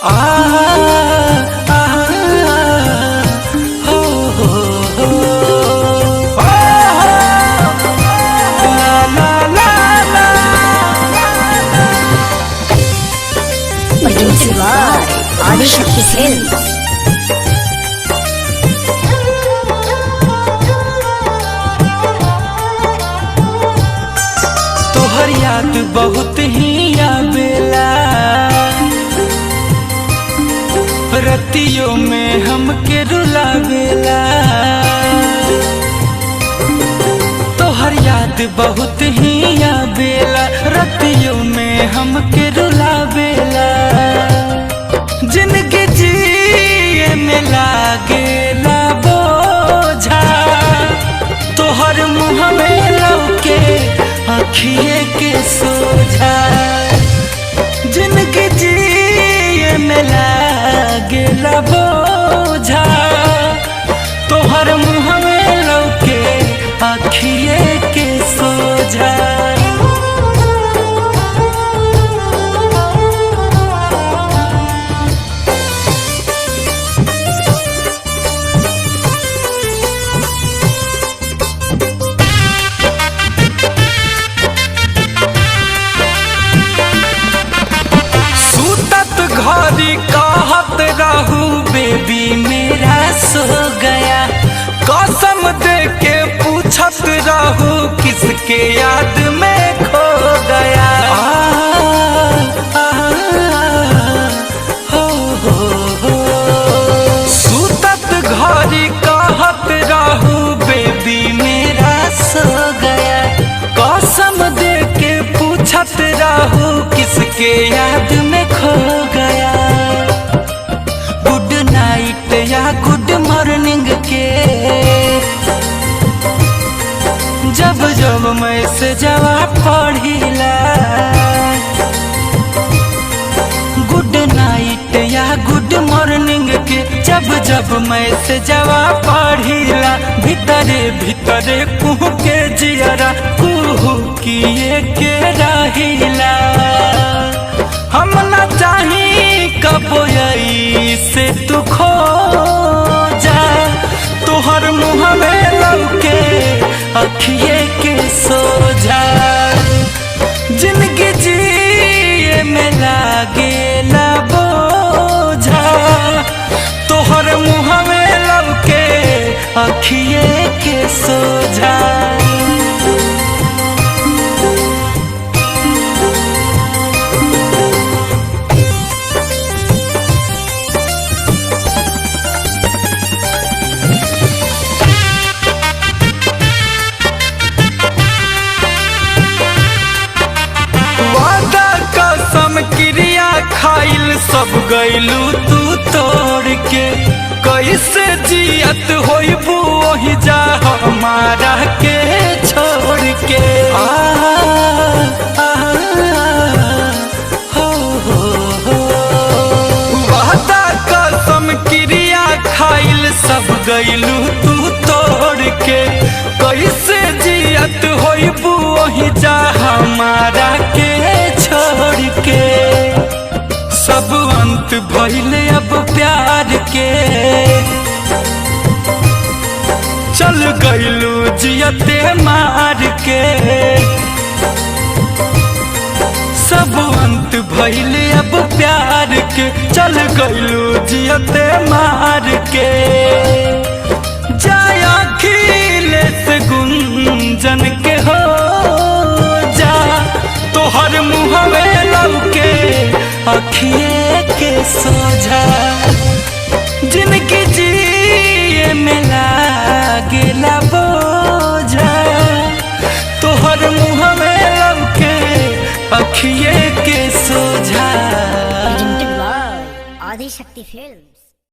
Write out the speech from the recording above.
आ आ हो हो ला ला ला ला Produced by आदिशक्ति फिल्म्स। तोहर याद बहुत ही आवेला, रतियों में हमके रुलावेला। तोहर याद बहुत ही आवेला, रतियों में हमके रुलावेला। जिंदगी जिए में लागेला बोझा, तोहर मुँह में लौके आँखिए के सोझा। जिंदगी जिए में लागेला बोझा, तोहर मुँह में लौके आँखिए के सोझा। घड़ी कहत रहू बेबी मेरा सो गया, कसम दे के पूछत रहू किसके याद में खो गया। हो सुतत घड़ी कहत रहू बेबी मेरा सो गया, कसम दे के पूछत रहू किसके याद में खो गया। गुड नाइट या गुड मॉर्निंग के जब जब मैसेजवा पढ़िला, गुड नाइट या गुड मॉर्निंग के जब जब मैसेजवा पढ़िला, भीतरे भीतरे कुह के जियरा कुहू किए के रहिला। हम न चाही कबो से तू खो जा, तोहर मुँह में लौके अखिए के सोझा। जिंदगी जिए में लागेला बोझा, तोहर मुँह में लौके अखिए के सोझा। क्रिया खाइल सब गइलू तू तोड़ के, कैसे जियत होइबू वही जा हमारा के छोड़ के। हो वादा कसम क्रिया खाइल सब गइलू तू तोड़ के, कैसे जियत होइबू वही जा हमारा के छोड़ के। सब अंत भइले अब प्यार के, चल गइलू जियते मार के। सब अंत भइले अब प्यार के, चल गइलू जियते मार के। जाय अखिलेश गुंजन के हो जा, तोहर मुँह में लौके अखिए के सोझा। जिंदगी जिए में लागेला बोझा, तोहर मुँह में लौके अखिए के सोझा। Presented by Adishakti films.